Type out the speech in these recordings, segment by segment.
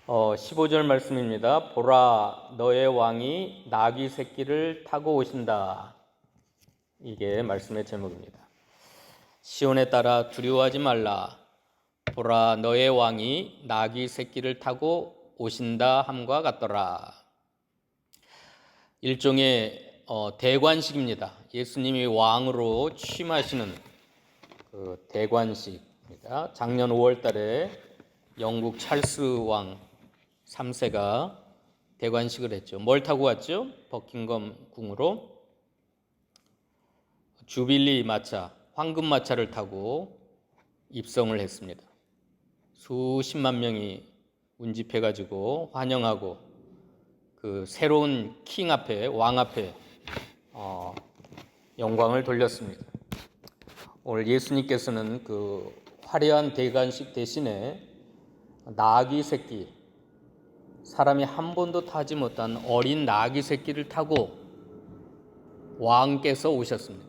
15절 말씀입니다. 보라, 너의 왕이 나귀 새끼를 타고 오신다. 이게 말씀의 제목입니다. 시온에 따라 두려워하지 말라. 보라, 너의 왕이 나귀 새끼를 타고 오신다 함과 같더라. 일종의 대관식입니다. 예수님이 왕으로 취임하시는 그 대관식입니다. 작년 5월 달에 영국 찰스 왕 3세가 대관식을 했죠. 뭘 타고 왔죠? 버킹엄 궁으로 주빌리 마차, 황금 마차를 타고 입성을 했습니다. 수십만 명이 운집해가지고 환영하고 그 새로운 킹 앞에, 왕 앞에 영광을 돌렸습니다. 오늘 예수님께서는 그 화려한 대관식 대신에 나귀 새끼, 사람이 한 번도 타지 못한 어린 나귀 새끼를 타고 왕께서 오셨습니다.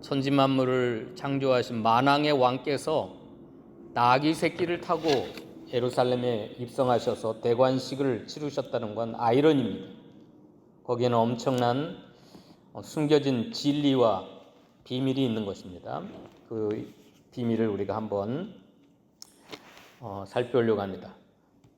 천지만물을 창조하신 만왕의 왕께서 나귀 새끼를 타고 예루살렘에 입성하셔서 대관식을 치르셨다는 건 아이러니입니다. 거기에는 엄청난 숨겨진 진리와 비밀이 있는 것입니다. 그 비밀을 우리가 한번 살펴보려고 합니다.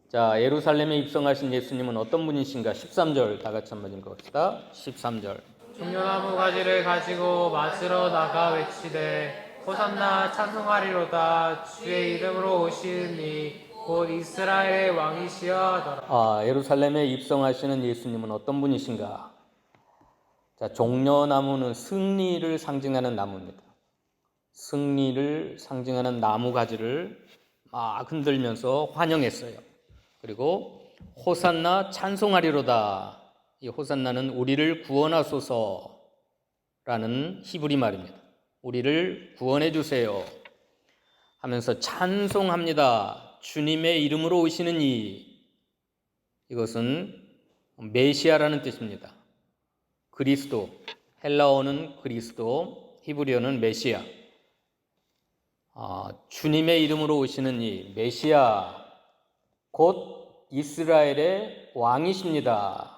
자, 예루살렘에 입성하신 예수님은 어떤 분이신가? 13절 다 같이 한번 읽어봅시다. 13절. 종려나무 가지를 가지고 맞으러 나가 외치되 호산나 찬송하리로다 주의 이름으로 오시니 곧 이스라엘의 왕이시여 하더라. 예루살렘에 입성하시는 예수님은 어떤 분이신가? 자, 종려나무는 승리를 상징하는 나무입니다. 승리를 상징하는 나무 가지를 막 흔들면서 환영했어요. 그리고 호산나 찬송하리로다. 이 호산나는 우리를 구원하소서라는 히브리 말입니다. 우리를 구원해 주세요 하면서 찬송합니다. 주님의 이름으로 오시는 이것은 메시아라는 뜻입니다. 그리스도, 헬라어는 그리스도, 히브리어는 메시아. 주님의 이름으로 오시는 이 메시아, 곧 이스라엘의 왕이십니다.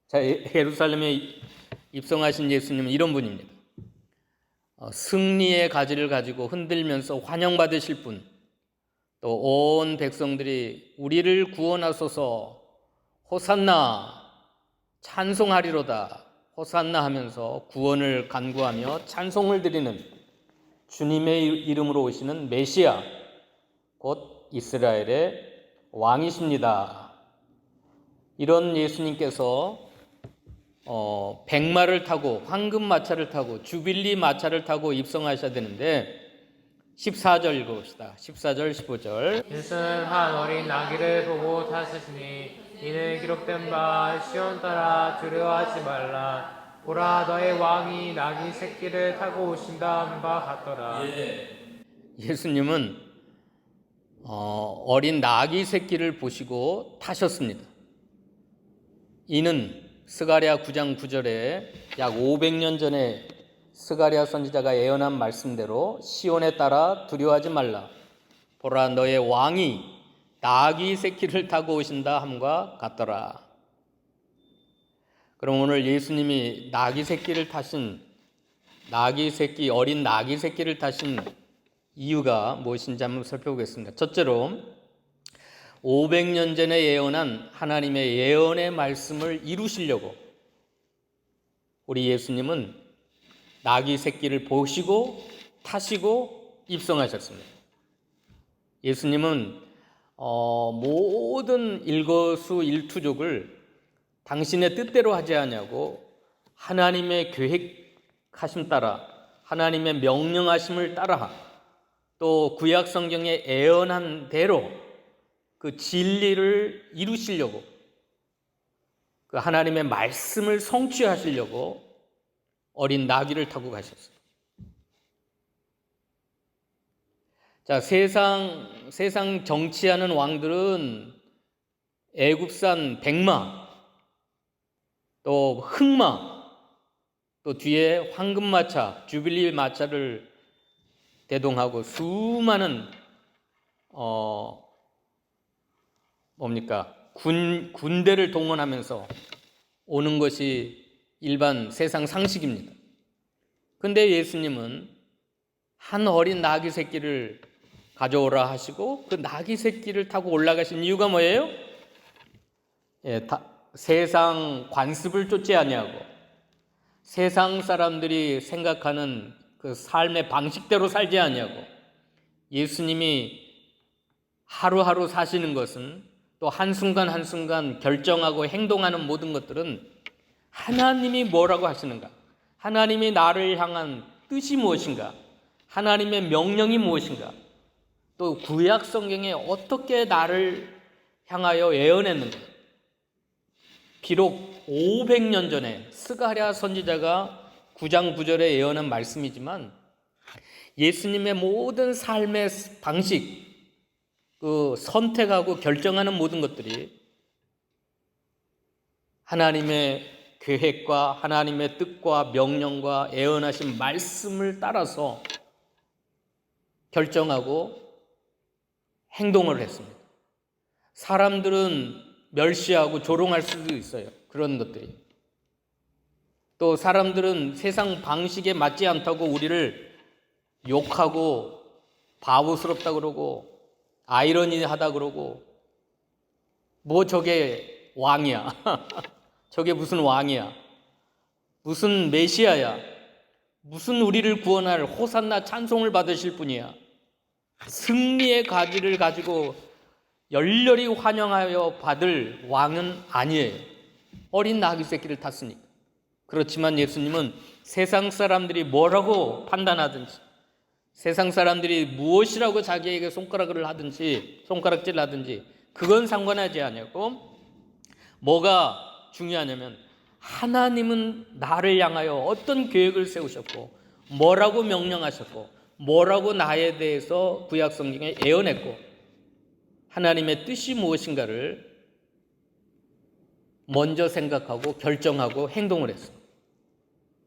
자, 예루살렘에 입성하신 예수님은 이런 분입니다. 승리의 가지를 가지고 흔들면서 환영받으실 분, 또 온 백성들이 우리를 구원하소서 호산나 찬송하리로다 호산나 하면서 구원을 간구하며 찬송을 드리는 주님의 이름으로 오시는 메시아, 곧 이스라엘의 왕이십니다. 이런 예수님께서 백마를 타고 황금 마차를 타고 주빌리 마차를 타고 입성하셔야 되는데 14절 읽어봅시다. 14절 15절. 예수는 한 어린 나귀를 보고 타시니 이는 기록된 바 시온 따라 두려워하지 말라. 보라 너의 왕이 나귀 새끼를 타고 오신다 바 같더라. 예수님은 어린 나귀 새끼를 보시고 타셨습니다. 이는 스가랴 9장 9절에 약 500년 전에 스가랴 선지자가 예언한 말씀대로 시온에 따라 두려워하지 말라. 보라 너의 왕이 나귀 새끼를 타고 오신다 함과 같더라. 그럼 오늘 예수님이 나귀 새끼를 타신 어린 나귀 새끼를 타신 이유가 무엇인지 한번 살펴보겠습니다. 첫째로 500년 전에 예언한 하나님의 예언의 말씀을 이루시려고 우리 예수님은 나귀 새끼를 보시고 타시고 입성하셨습니다. 예수님은 모든 일거수일투족을 당신의 뜻대로 하지 않냐고 하나님의 계획하심 따라 하나님의 명령하심을 따라 또 구약 성경에 예언한 대로 그 진리를 이루시려고 그 하나님의 말씀을 성취하시려고 어린 나귀를 타고 가셨어요. 자, 세상 정치하는 왕들은 애굽산 백마, 또 흑마, 또 뒤에 황금마차, 주빌리 마차를 대동하고 수많은 뭡니까? 군대를 동원하면서 오는 것이 일반 세상 상식입니다. 근데 예수님은 한 어린 나귀 새끼를 가져오라 하시고 그 나귀 새끼를 타고 올라가신 이유가 뭐예요? 세상 관습을 쫓지 아니하고 세상 사람들이 생각하는 그 삶의 방식대로 살지 아니하고 예수님이 하루하루 사시는 것은 또 한순간 한순간 결정하고 행동하는 모든 것들은 하나님이 뭐라고 하시는가? 하나님이 나를 향한 뜻이 무엇인가? 하나님의 명령이 무엇인가? 또 구약 성경에 어떻게 나를 향하여 예언했는가? 비록 500년 전에 스가랴 선지자가 9장 9절에 예언한 말씀이지만 예수님의 모든 삶의 방식, 그 선택하고 결정하는 모든 것들이 하나님의 계획과 하나님의 뜻과 명령과 예언하신 말씀을 따라서 결정하고 행동을 했습니다. 사람들은 멸시하고 조롱할 수도 있어요. 그런 것들이. 또 사람들은 세상 방식에 맞지 않다고 우리를 욕하고 바보스럽다 그러고 아이러니하다 그러고 뭐 저게 왕이야. 저게 무슨 왕이야. 무슨 메시아야. 무슨 우리를 구원할 호산나 찬송을 받으실 분이야. 승리의 가지를 가지고 열렬히 환영하여 받을 왕은 아니에요. 어린 나귀 새끼를 탔으니까. 그렇지만 예수님은 세상 사람들이 뭐라고 판단하든지 세상 사람들이 무엇이라고 자기에게 손가락을 하든지 손가락질 하든지 그건 상관하지 않냐고 뭐가 중요하냐면 하나님은 나를 향하여 어떤 계획을 세우셨고 뭐라고 명령하셨고 뭐라고 나에 대해서 구약 성경에 예언했고 하나님의 뜻이 무엇인가를 먼저 생각하고 결정하고 행동을 했어요.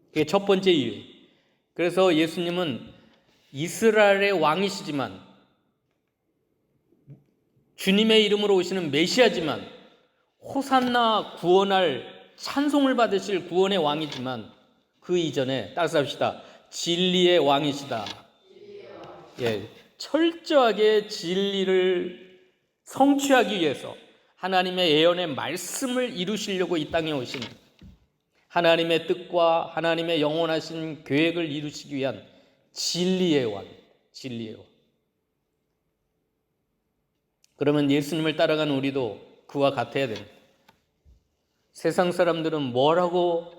그게 첫 번째 이유. 그래서 예수님은 이스라엘의 왕이시지만 주님의 이름으로 오시는 메시아지만 호산나 구원할 찬송을 받으실 구원의 왕이지만 그 이전에 따라서 합시다. 진리의 왕이시다. 예, 철저하게 진리를 성취하기 위해서 하나님의 예언의 말씀을 이루시려고 이 땅에 오신 하나님의 뜻과 하나님의 영원하신 계획을 이루시기 위한 진리의 왕, 진리의 왕. 그러면 예수님을 따라가는 우리도 그와 같아야 됩니다. 세상 사람들은 뭐라고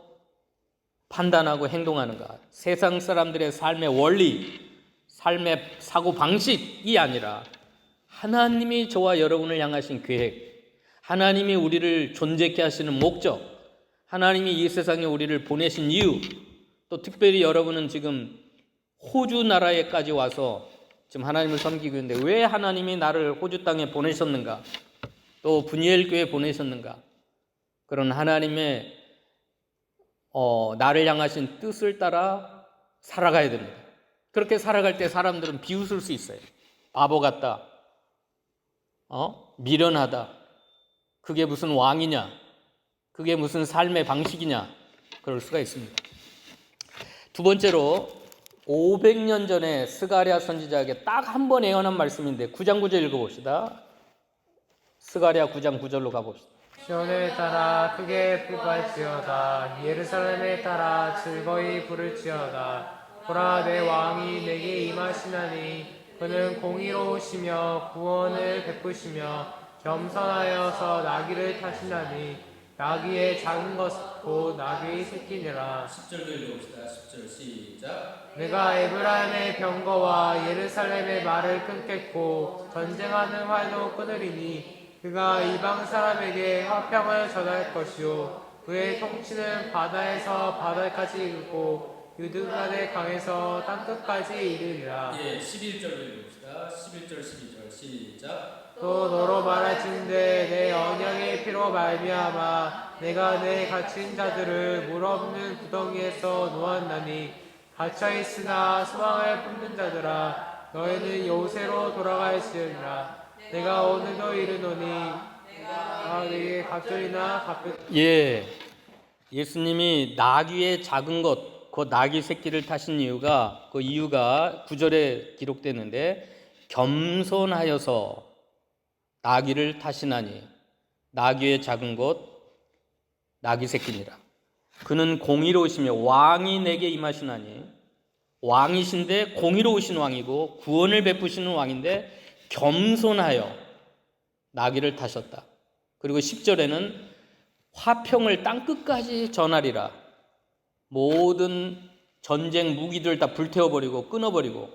판단하고 행동하는가? 세상 사람들의 삶의 원리, 삶의 사고 방식이 아니라 하나님이 저와 여러분을 향하신 계획, 하나님이 우리를 존재케 하시는 목적, 하나님이 이 세상에 우리를 보내신 이유, 또 특별히 여러분은 지금 호주 나라에까지 와서 지금 하나님을 섬기고 있는데 왜 하나님이 나를 호주 땅에 보내셨는가? 또 분이엘 교회에 보내셨는가? 그런 하나님의 나를 향하신 뜻을 따라 살아가야 됩니다. 그렇게 살아갈 때 사람들은 비웃을 수 있어요. 바보 같다. 미련하다. 그게 무슨 왕이냐? 그게 무슨 삶의 방식이냐? 그럴 수가 있습니다. 두 번째로 500년 전에 스가랴 선지자에게 딱 한 번 예언한 말씀인데 9장 9절 읽어봅시다. 스가랴 9장 9절로 가봅시다. 시온에 따라 크게 불발지어다. 예루살렘에 따라 즐거이 부를지어다. 보라 내 왕이 내게 임하시나니 그는 공의로우시며 구원을 베푸시며 겸손하여서 나귀를 타시나니 나귀의 작은 것 곧 나귀의 새끼니라. 10절도 읽어봅시다. 10절 시작. 내가 에브라임의 병거와 예루살렘의 말을 끊겠고 전쟁하는 활도 끊으리니 그가 이방 사람에게 화평을 전할 것이요 그의 통치는 바다에서 바다까지 이르고 유드간의 강에서 땅끝까지 이르리라. 11절도 읽어봅시다. 11절 12절 시작. 또 너로 말할진대 내 언약의 피로 말미암아 내가 내 갇힌 자들을 물 없는 구덩이에서 놓았나니 갇혀있으나 소망을 품는 자들아 너희는 요새로 돌아갈지어다. 내가 오늘도 이르노니 너에게 갑절이나 갑절 예, 예수님이 나귀의 작은 것, 그 나귀 새끼를 타신 이유가 그 이유가 9절에 기록되는데 겸손하여서 나귀를 타시나니 나귀의 작은 것 나귀 새끼니라. 그는 공의로우시며 왕이 내게 임하시나니 왕이신데 공의로우신 왕이고 구원을 베푸시는 왕인데 겸손하여 나귀를 타셨다. 그리고 10절에는 화평을 땅끝까지 전하리라. 모든 전쟁 무기들 다 불태워버리고 끊어버리고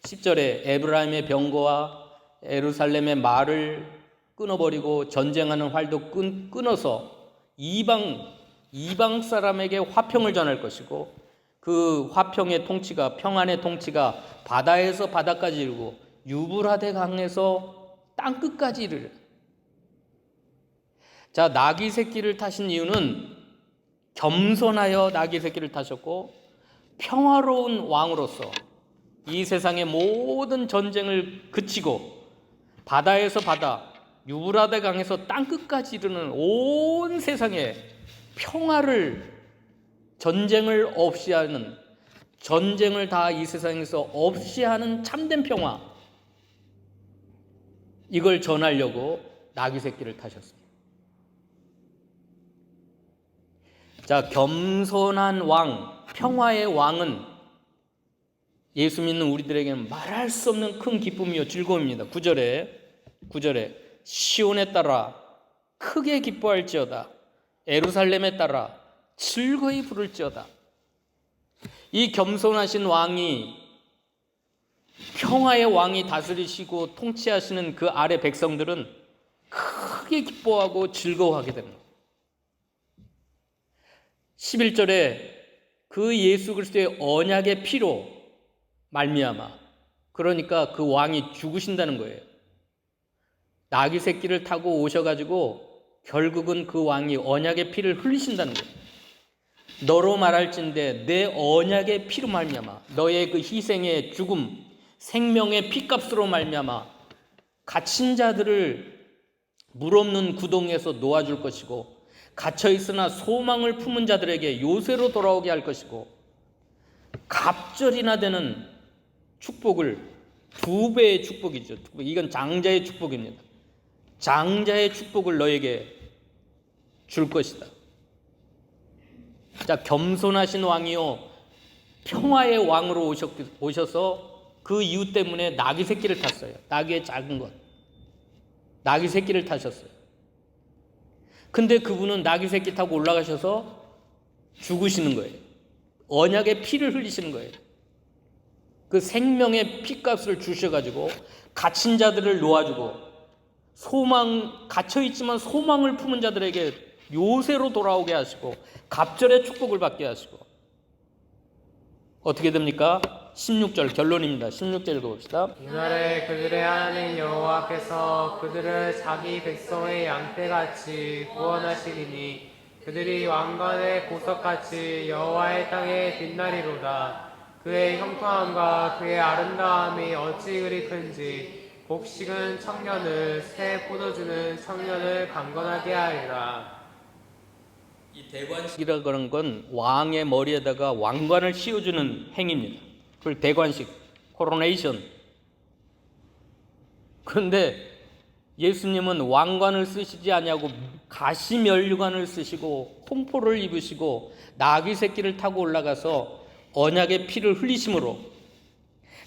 10절에 에브라임의 병거와 예루살렘의 말을 끊어버리고 전쟁하는 활도 끊어서 이방 사람에게 화평을 전할 것이고 그 화평의 통치가 평안의 통치가 바다에서 바다까지 이르고 유브라데 강에서 땅끝까지 이르라. 자, 나귀 새끼를 타신 이유는 겸손하여 나귀 새끼를 타셨고 평화로운 왕으로서 이 세상의 모든 전쟁을 그치고 바다에서 바다, 유브라데 강에서 땅끝까지 이르는 온 세상에 평화를 전쟁을 없이 하는 전쟁을 다 이 세상에서 없이 하는 참된 평화 이걸 전하려고 나귀 새끼를 타셨습니다. 자, 겸손한 왕, 평화의 왕은 예수 믿는 우리들에게는 말할 수 없는 큰 기쁨이요 즐거움입니다. 9절에 시온에 따라 크게 기뻐할지어다 예루살렘에 따라 즐거이 부를지어다. 이 겸손하신 왕이 평화의 왕이 다스리시고 통치하시는 그 아래 백성들은 크게 기뻐하고 즐거워하게 됩니다. 11절에 그 예수 그리스도의 언약의 피로 말미암아 그러니까 그 왕이 죽으신다는 거예요. 나귀 새끼를 타고 오셔가지고 결국은 그 왕이 언약의 피를 흘리신다는 거예요. 너로 말할진대 내 언약의 피로 말미암아 너의 그 희생의 죽음 생명의 피값으로 말미암아 갇힌 자들을 물 없는 구덩이에서 놓아줄 것이고 갇혀있으나 소망을 품은 자들에게 요새로 돌아오게 할 것이고 갑절이나 되는 축복을 2배의 축복이죠. 이건 장자의 축복입니다. 장자의 축복을 너에게 줄 것이다. 자, 겸손하신 왕이요 평화의 왕으로 오셔서 그 이유 때문에 나귀 새끼를 탔어요. 나귀의 작은 것 나귀 새끼를 타셨어요. 근데 그분은 나귀 새끼 타고 올라가셔서 죽으시는 거예요. 언약의 피를 흘리시는 거예요. 그 생명의 피값을 주셔가지고 갇힌 자들을 놓아주고 갇혀있지만 소망을 품은 자들에게 요새로 돌아오게 하시고 갑절의 축복을 받게 하시고 어떻게 됩니까? 16절 결론입니다. 16절 읽어봅시다. 이날에 그들의 하나님 여호와께서 그들을 자기 백성의 양떼같이 구원하시리니 그들이 왕관의 보석같이 여호와의 땅에 빛나리로다. 그의 형통함과 그의 아름다움이 어찌 그리 큰지 곡식은 청년을 새 포도주는 청년을 강건하게 하리라. 이 대관식이라고 하는 건 왕의 머리에다가 왕관을 씌워주는 행위입니다. 그걸 대관식, 코로네이션. 그런데 예수님은 왕관을 쓰시지 아니하고 가시면류관을 쓰시고 홍포를 입으시고 나귀 새끼를 타고 올라가서 언약의 피를 흘리심으로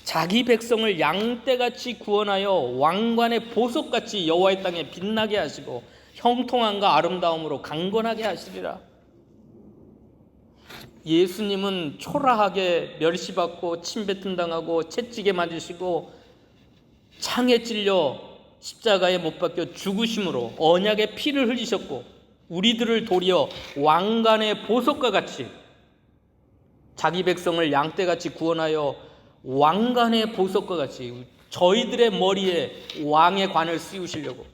자기 백성을 양떼같이 구원하여 왕관의 보석같이 여호와의 땅에 빛나게 하시고 형통함과 아름다움으로 강건하게 하시리라. 예수님은 초라하게 멸시받고 침뱉음당하고 채찍에 맞으시고 창에 찔려 십자가에 못 박혀 죽으심으로 언약의 피를 흘리셨고 우리들을 도리어 왕관의 보석과 같이 자기 백성을 양떼같이 구원하여 왕관의 보석과 같이 저희들의 머리에 왕의 관을 씌우시려고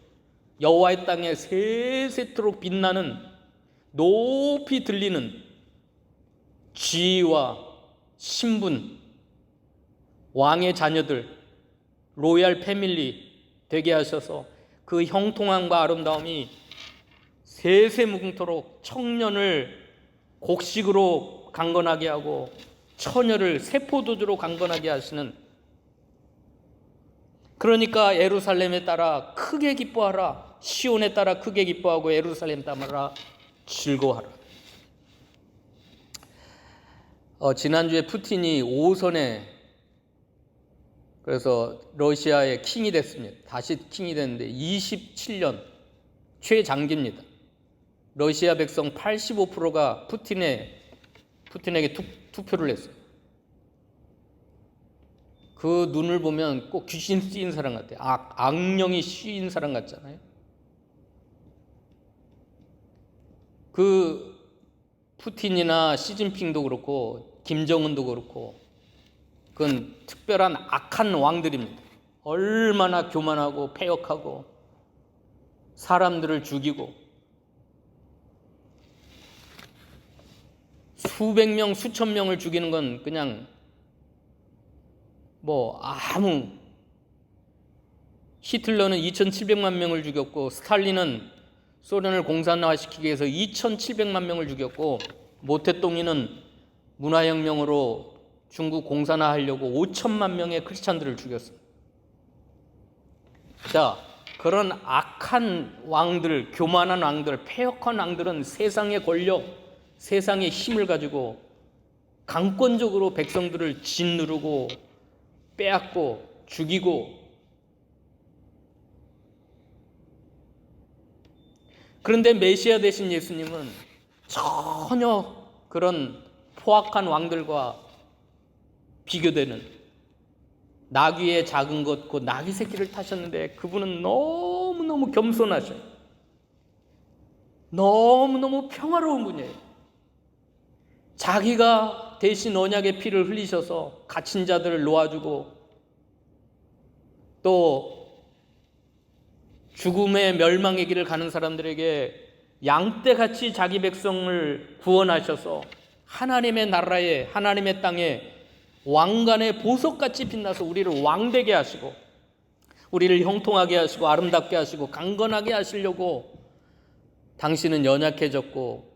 여호와의 땅에 세세토록 빛나는 높이 들리는 지위와 신분, 왕의 자녀들, 로얄 패밀리 되게 하셔서 그 형통함과 아름다움이 세세무궁토록 청년을 곡식으로 강건하게 하고 처녀를 세포도주로 강건하게 하시는, 그러니까 예루살렘에 따라 크게 기뻐하라, 시온에 따라 크게 기뻐하고 예루살렘 따라 즐거워하라. 지난주에 푸틴이 5선에 그래서 러시아의 킹이 됐습니다. 다시 킹이 됐는데 27년 최장기입니다. 러시아 백성 85%가 푸틴에게 투표를 했어요. 그 눈을 보면 꼭 귀신 씌인 사람 같아요. 악령이 씌인 사람 같잖아요. 그 푸틴이나 시진핑도 그렇고 김정은도 그렇고 그건 특별한 악한 왕들입니다. 얼마나 교만하고 패역하고 사람들을 죽이고 수백 명, 수천 명을 죽이는 건 그냥 히틀러는 2,700만 명을 죽였고 스탈린은 소련을 공산화시키기 위해서 2,700만 명을 죽였고 모태똥이는 문화혁명으로 중국 공산화하려고 5천만 명의 크리스찬들을 죽였습니다. 자, 그런 악한 왕들, 교만한 왕들, 패역한 왕들은 세상의 권력, 세상의 힘을 가지고 강권적으로 백성들을 짓누르고 빼앗고 죽이고, 그런데 메시아 되신 예수님은 전혀 그런 포악한 왕들과 비교되는 나귀의 작은 것, 그 나귀 새끼를 타셨는데 그분은 너무너무 겸손하셔요. 너무너무 평화로운 분이에요. 자기가 대신 언약의 피를 흘리셔서 갇힌 자들을 놓아주고 또 죽음의 멸망의 길을 가는 사람들에게 양떼같이 자기 백성을 구원하셔서 하나님의 나라에, 하나님의 땅에 왕관의 보석같이 빛나서 우리를 왕되게 하시고 우리를 형통하게 하시고 아름답게 하시고 강건하게 하시려고 당신은 연약해졌고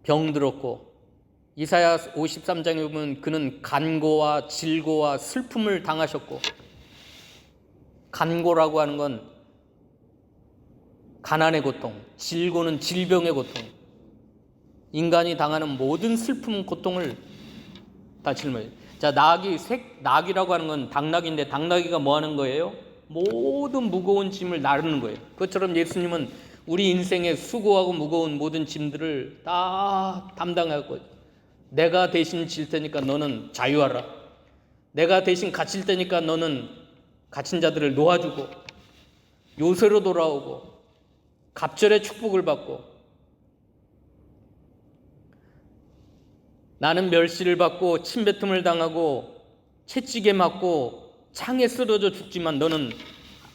병들었고, 이사야 53장에 보면 그는 간고와 질고와 슬픔을 당하셨고, 간고라고 하는 건 가난의 고통, 질고는 질병의 고통, 인간이 당하는 모든 슬픔, 고통을 다 짊어져요. 자, 낙이라고 하는 건 당나귀인데 당나귀가 뭐 하는 거예요? 모든 무거운 짐을 나르는 거예요. 그것처럼 예수님은 우리 인생의 수고하고 무거운 모든 짐들을 다 담당하고, 내가 대신 질 테니까 너는 자유하라. 내가 대신 갇힐 테니까 너는 갇힌 자들을 놓아주고 요새로 돌아오고 갑절의 축복을 받고, 나는 멸시를 받고 침뱉음을 당하고 채찍에 맞고 창에 쓰러져 죽지만 너는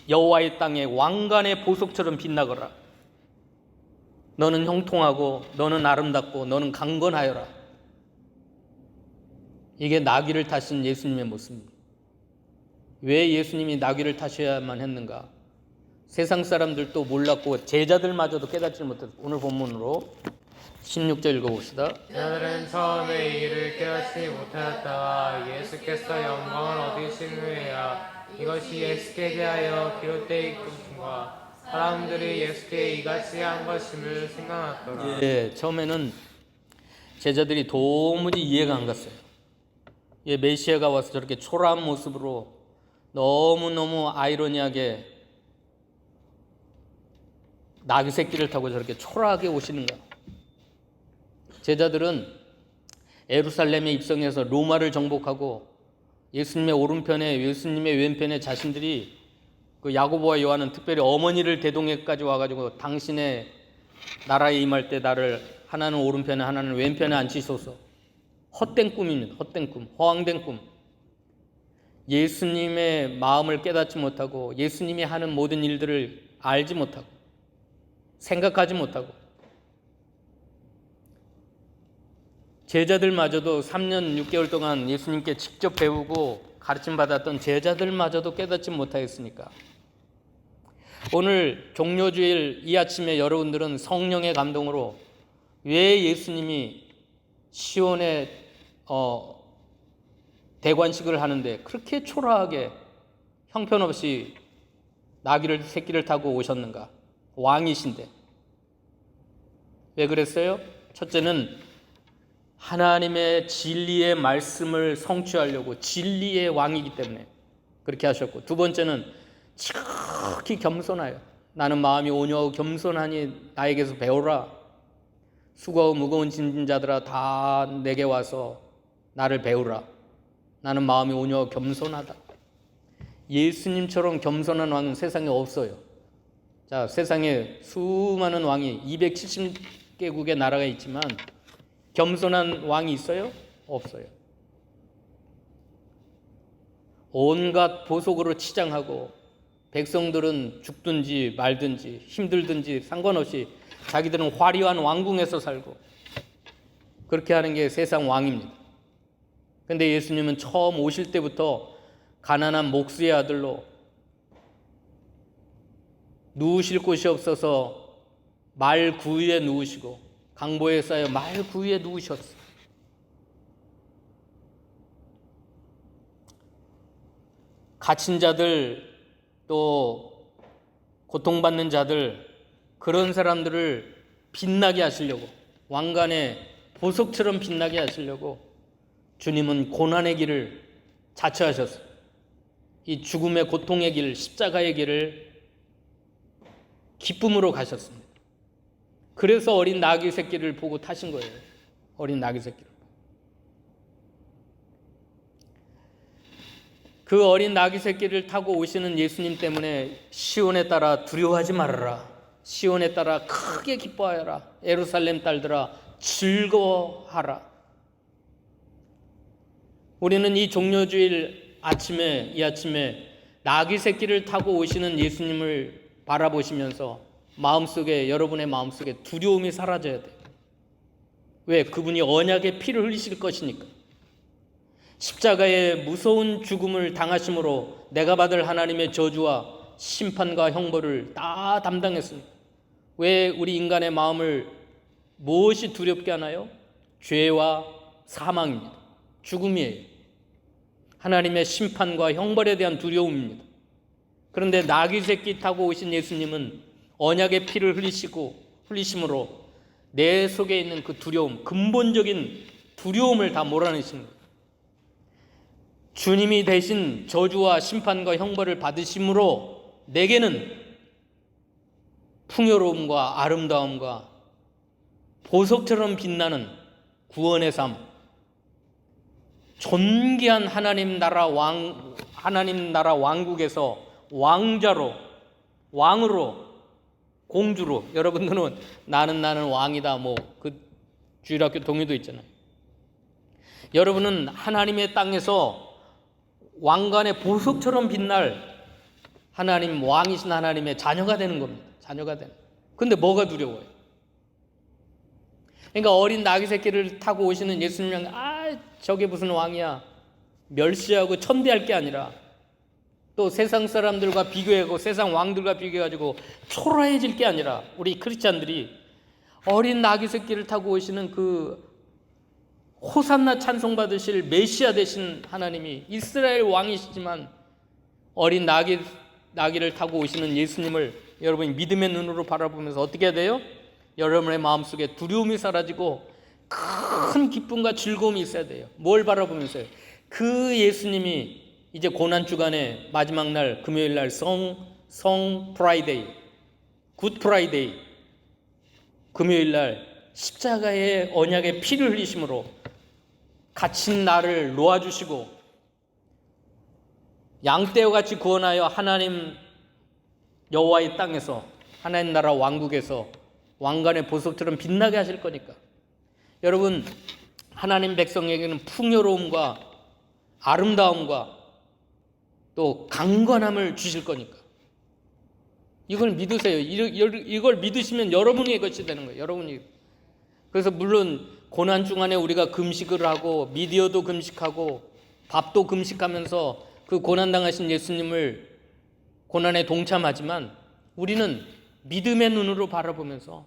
여호와의 땅에 왕관의 보석처럼 빛나거라. 너는 형통하고 너는 아름답고 너는 강건하여라. 이게 나귀를 타신 예수님의 모습입니다. 왜 예수님이 나귀를 타셔야만 했는가? 세상 사람들도 몰랐고 제자들마저도 깨닫지 못했고, 오늘 본문으로 16절 읽어봅시다. 제자들은 처음에 이 일을 깨닫지 못하였다가 예수께서 영광을 얻으신 후에야 이것이 예수께 대하여 기록되어 있음과 사람들이 예수께 이같이 한 것임을 생각났더라. 예, 처음에는 제자들이 도무지 이해가 안 갔어요. 예, 메시아가 와서 저렇게 초라한 모습으로 너무너무 아이러니하게 나귀 새끼를 타고 저렇게 초라하게 오시는가. 제자들은 예루살렘에 입성해서 로마를 정복하고 예수님의 오른편에, 예수님의 왼편에 자신들이, 그 야고보와 요한은 특별히 어머니를 대동해까지 와가지고 당신의 나라에 임할 때 나를 하나는 오른편에 하나는 왼편에 앉히소서. 헛된 꿈입니다. 헛된 꿈, 허황된 꿈. 예수님의 마음을 깨닫지 못하고 예수님이 하는 모든 일들을 알지 못하고 생각하지 못하고, 제자들마저도 3년 6개월 동안 예수님께 직접 배우고 가르침 받았던 제자들마저도 깨닫지 못하였으니까 오늘 종료주일 이 아침에 여러분들은 성령의 감동으로 왜 예수님이 시온에 대관식을 하는데 그렇게 초라하게 형편없이 나귀를 새끼를 타고 오셨는가? 왕이신데. 왜 그랬어요? 첫째는 하나님의 진리의 말씀을 성취하려고, 진리의 왕이기 때문에 그렇게 하셨고, 두 번째는 지극히 겸손하여 나는 마음이 온유하고 겸손하니 나에게서 배우라. 수고하고 무거운 짐진 자들아 다 내게 와서 나를 배우라. 나는 마음이 온유하고 겸손하다. 예수님처럼 겸손한 왕은 세상에 없어요. 자, 세상에 수많은 왕이 270개국의 나라가 있지만 겸손한 왕이 있어요? 없어요. 온갖 보속으로 치장하고 백성들은 죽든지 말든지 힘들든지 상관없이 자기들은 화려한 왕궁에서 살고 그렇게 하는 게 세상 왕입니다. 근데 예수님은 처음 오실 때부터 가난한 목수의 아들로 누우실 곳이 없어서 말 구유에 누우시고 강보에 쌓여 말 구유에 누우셨어요. 갇힌 자들 또 고통받는 자들 그런 사람들을 빛나게 하시려고 왕관의 보석처럼 빛나게 하시려고 주님은 고난의 길을 자처하셨어요. 이 죽음의 고통의 길, 십자가의 길을 기쁨으로 가셨습니다. 그래서 어린 나귀 새끼를 보고 타신 거예요. 어린 나귀 새끼를. 그 어린 나귀 새끼를 타고 오시는 예수님 때문에 시온에 따라 두려워하지 말아라. 시온에 따라 크게 기뻐하여라. 예루살렘 딸들아 즐거워하라. 우리는 이 종료주일 아침에 이 아침에 나귀 새끼를 타고 오시는 예수님을 바라보시면서 마음속에 여러분의 마음속에 두려움이 사라져야 돼요. 왜? 그분이 언약의 피를 흘리실 것이니까. 십자가의 무서운 죽음을 당하심으로 내가 받을 하나님의 저주와 심판과 형벌을 다 담당했습니다. 왜 우리 인간의 마음을 무엇이 두렵게 하나요? 죄와 사망입니다. 죽음이에요. 하나님의 심판과 형벌에 대한 두려움입니다. 그런데 나귀 새끼 타고 오신 예수님은 언약의 피를 흘리심으로 내 속에 있는 그 두려움, 근본적인 두려움을 다 몰아내십니다. 주님이 대신 저주와 심판과 형벌을 받으심으로 내게는 풍요로움과 아름다움과 보석처럼 빛나는 구원의 삶, 존귀한 하나님 나라 왕국에서 왕자로, 왕으로, 공주로. 여러분들은 나는 왕이다 그 주일학교 동요도 있잖아요. 여러분은 하나님의 땅에서 왕관의 보석처럼 빛날 하나님, 왕이신 하나님의 자녀가 되는 겁니다. 자녀가 되는. 근데 뭐가 두려워요? 그러니까 어린 나귀 새끼를 타고 오시는 예수님이 저게 무슨 왕이야, 멸시하고 천대할 게 아니라 또 세상 사람들과 비교하고 세상 왕들과 비교해가지고 초라해질 게 아니라 우리 크리스찬들이 어린 나귀 새끼를 타고 오시는 그 호산나 찬송 받으실 메시아 되신 하나님이 이스라엘 왕이시지만 어린 나귀를 타고 오시는 예수님을 여러분이 믿음의 눈으로 바라보면서 어떻게 해야 돼요? 여러분의 마음속에 두려움이 사라지고 큰 기쁨과 즐거움이 있어야 돼요. 뭘 바라보면서요? 그 예수님이 이제 고난주간의 마지막 날 금요일 날 성 프라이데이, 굿 프라이데이, 금요일 날 십자가의 언약의 피를 흘리심으로 갇힌 나를 놓아주시고 양떼와 같이 구원하여 하나님 여호와의 땅에서 하나님 나라 왕국에서 왕관의 보석처럼 빛나게 하실 거니까. 여러분, 하나님 백성에게는 풍요로움과 아름다움과 또 강건함을 주실 거니까. 이걸 믿으세요. 이걸 믿으시면 여러분의 것이 되는 거예요. 여러분이. 그래서 물론 고난 중간에 우리가 금식을 하고 미디어도 금식하고 밥도 금식하면서 그 고난 당하신 예수님을 고난에 동참하지만 우리는 믿음의 눈으로 바라보면서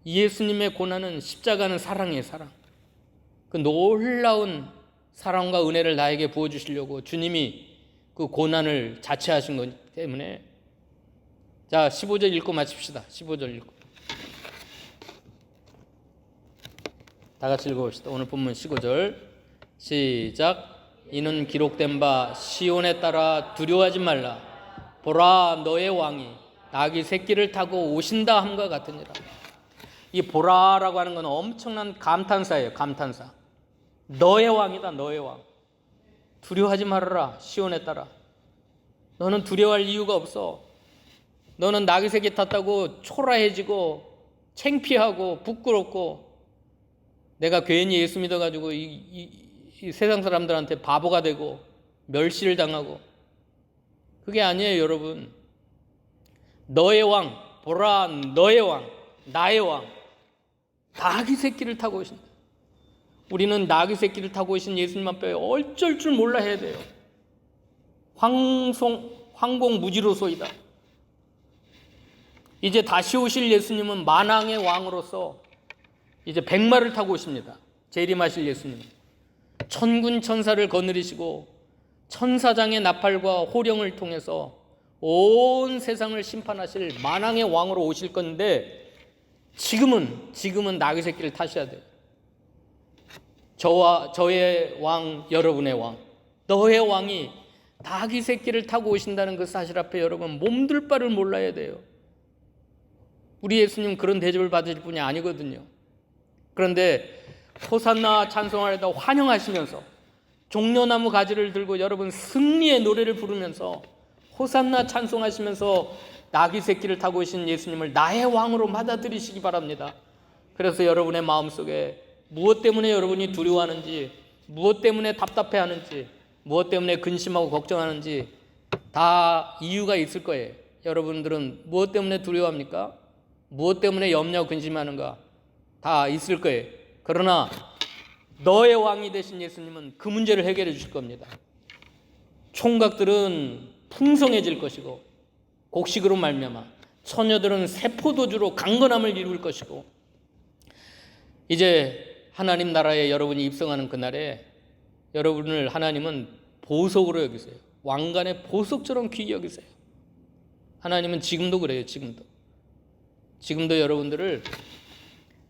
예수님의 고난은 십자가는 사랑이에요, 사랑. 그 놀라운 사랑과 은혜를 나에게 부어주시려고 주님이 그 고난을 자체하신 거기 때문에. 자, 15절 읽고 마칩시다. 15절 읽고 다 같이 읽어봅시다. 오늘 본문 15절 시작. 이는 기록된 바 시온에 따라 두려워하지 말라. 보라, 너의 왕이 나귀 새끼를 타고 오신다 함과 같으니라. 이 보라라고 하는 건 엄청난 감탄사예요. 감탄사. 너의 왕이다. 너의 왕. 두려워하지 말아라. 시온에 따라. 너는 두려워할 이유가 없어. 너는 나귀 새끼 탔다고 초라해지고 창피하고 부끄럽고 내가 괜히 예수 믿어가지고 이 세상 사람들한테 바보가 되고 멸시를 당하고, 그게 아니에요, 여러분. 너의 왕, 보라, 너의 왕, 나의 왕, 나귀 새끼를 타고 오신다. 우리는 나귀 새끼를 타고 오신 예수님 앞에 어쩔 줄 몰라 해야 돼요. 황공무지로소이다. 이제 다시 오실 예수님은 만왕의 왕으로서 이제 백마를 타고 오십니다. 재림하실 예수님. 천군 천사를 거느리시고 천사장의 나팔과 호령을 통해서 온 세상을 심판하실 만왕의 왕으로 오실 건데, 지금은 나귀 새끼를 타셔야 돼요. 저의 왕, 여러분의 왕, 너의 왕이 나귀 새끼를 타고 오신다는 그 사실 앞에 여러분 몸둘 바를 몰라야 돼요. 우리 예수님 그런 대접을 받으실 분이 아니거든요. 그런데 호산나 찬송하려다 환영하시면서 종려나무 가지를 들고 여러분 승리의 노래를 부르면서 호산나 찬송하시면서 나귀 새끼를 타고 오신 예수님을 나의 왕으로 받아들이시기 바랍니다. 그래서 여러분의 마음속에 무엇 때문에 여러분이 두려워하는지, 무엇 때문에 답답해하는지, 무엇 때문에 근심하고 걱정하는지 다 이유가 있을 거예요. 여러분들은 무엇 때문에 두려워합니까? 무엇 때문에 염려하고 근심하는가? 다 있을 거예요. 그러나 너의 왕이 되신 예수님은 그 문제를 해결해 주실 겁니다. 총각들은 풍성해질 것이고 곡식으로 말미암아 처녀들은 세포도주로 강건함을 이룰 것이고, 이제 하나님 나라에 여러분이 입성하는 그날에 여러분을 하나님은 보석으로 여기세요. 왕관의 보석처럼 귀히 여기세요. 하나님은 지금도 그래요. 지금도 여러분들을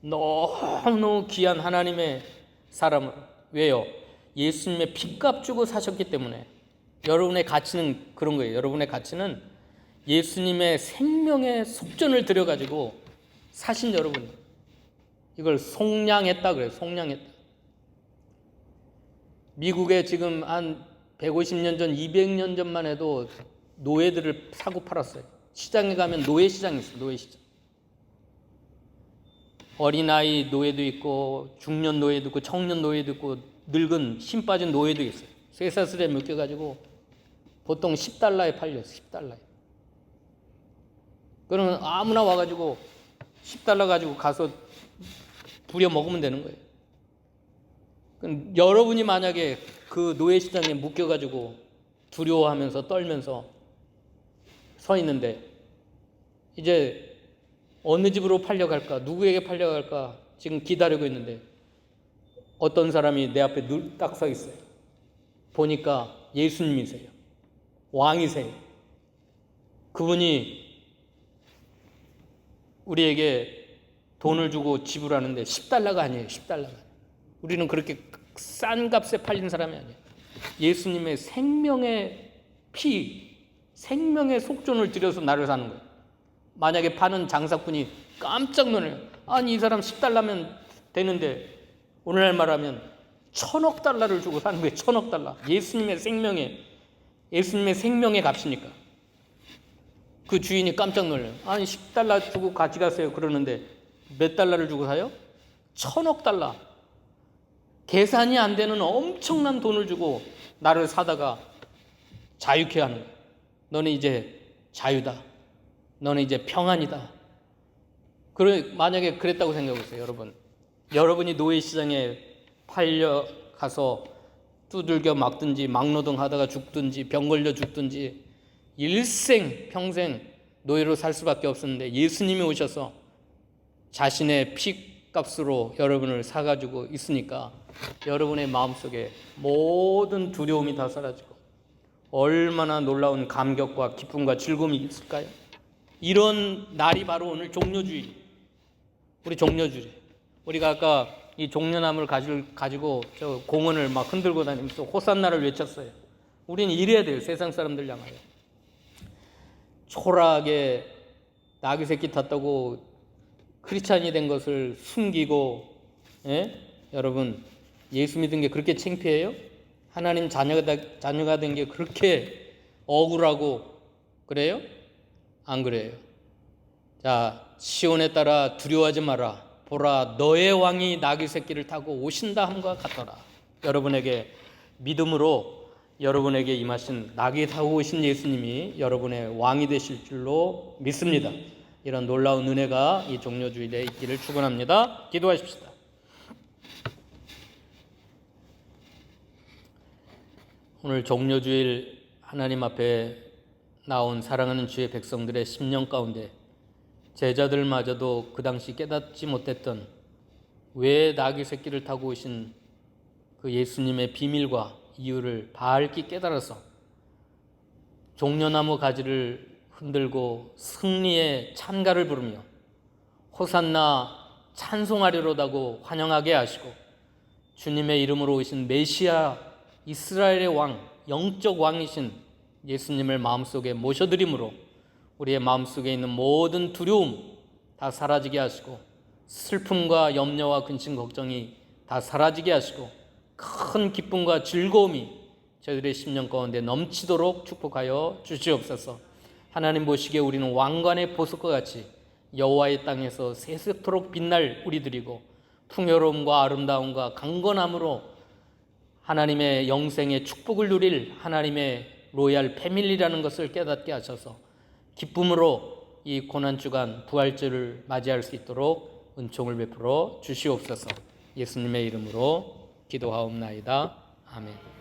너무너무 귀한 하나님의 사람을, 왜요? 예수님의 핏값 주고 사셨기 때문에. 여러분의 가치는 그런 거예요. 여러분의 가치는 예수님의 생명의 속전을 들여가지고 사신 여러분, 이걸 속량했다 그래요. 속량했다. 미국에 지금 한 150년 전, 200년 전만 해도 노예들을 사고 팔았어요. 시장에 가면 노예 시장이 있어요. 노예 시장. 어린아이 노예도 있고 중년 노예도 있고 청년 노예도 있고 늙은 힘 빠진 노예도 있어요. 쇠사슬에 묶여가지고 보통 $10에 팔려요. $10. 그러면 아무나 와가지고 $10 가지고 가서 부려 먹으면 되는 거예요. 그럼 여러분이 만약에 그 노예 시장에 묶여가지고 두려워하면서 떨면서 서 있는데 이제 어느 집으로 팔려갈까, 누구에게 팔려갈까 지금 기다리고 있는데 어떤 사람이 내 앞에 딱 서 있어요. 보니까 예수님이세요. 왕이세요. 그분이 우리에게 돈을 주고 지불하는데 $10가 아니에요. $10가. 우리는 그렇게 싼 값에 팔린 사람이 아니에요. 예수님의 생명의 피, 생명의 속전을 들여서 나를 사는 거예요. 만약에 파는 장사꾼이 깜짝 놀라요. 아니 이 사람 $10면 되는데 오늘날 말하면 $1000억 주고 사는 거예요. $1000억. 예수님의 생명의 값이니까. 그 주인이 깜짝 놀라요. 아니 $10 주고 가져가세요 그러는데 몇 달러를 주고 사요? $1000억. 계산이 안 되는 엄청난 돈을 주고 나를 사다가 자유케 하는 거예요. 너는 이제 자유다. 너는 이제 평안이다. 만약에 그랬다고 생각해보세요, 여러분. 여러분이 노예시장에 팔려가서 두들겨 맞든지 막노동하다가 죽든지 병 걸려 죽든지 평생 노예로 살 수밖에 없었는데 예수님이 오셔서 자신의 피값으로 여러분을 사가지고 있으니까 여러분의 마음속에 모든 두려움이 다 사라지고 얼마나 놀라운 감격과 기쁨과 즐거움이 있을까요? 이런 날이 바로 오늘 종려주일, 우리 종려주일. 우리가 아까 이 종려나무를 가지고 저 공원을 막 흔들고 다니면서 호산나를 외쳤어요. 우리는 이래야 돼요. 세상 사람들 향하여. 초라하게 나귀 새끼 탔다고 크리스찬이 된 것을 숨기고, 여러분 예수 믿은 게 그렇게 창피해요? 하나님 자녀가 된 게 그렇게 억울하고 그래요? 안 그래요. 자, 시온에 따라 두려워하지 마라. 보라, 너의 왕이 나귀 새끼를 타고 오신다 함과 같더라. 여러분에게 믿음으로 여러분에게 임하신 나귀 타고 오신 예수님이 여러분의 왕이 되실 줄로 믿습니다. 이런 놀라운 은혜가 이 종려주일에 있기를 축원합니다. 기도하십시다. 오늘 종려주일 하나님 앞에 나온 사랑하는 주의 백성들의 심령 가운데 제자들마저도 그 당시 깨닫지 못했던 왜 나귀 새끼를 타고 오신 그 예수님의 비밀과 이유를 밝히 깨달아서 종려나무 가지를 흔들고 승리의 찬가를 부르며 호산나 찬송하리로다고 환영하게 하시고 주님의 이름으로 오신 메시아 이스라엘의 왕, 영적 왕이신 예수님을 마음속에 모셔드림으로 우리의 마음속에 있는 모든 두려움 다 사라지게 하시고 슬픔과 염려와 근심 걱정이 다 사라지게 하시고 큰 기쁨과 즐거움이 저희들의 심령 가운데 넘치도록 축복하여 주시옵소서. 하나님 보시기에 우리는 왕관의 보석과 같이 여호와의 땅에서 세세토록 빛날 우리들이고 풍요로움과 아름다움과 강건함으로 하나님의 영생의 축복을 누릴 하나님의 로얄 패밀리라는 것을 깨닫게 하셔서 기쁨으로 이 고난주간 부활절을 맞이할 수 있도록 은총을 베풀어 주시옵소서. 예수님의 이름으로 기도하옵나이다. 아멘.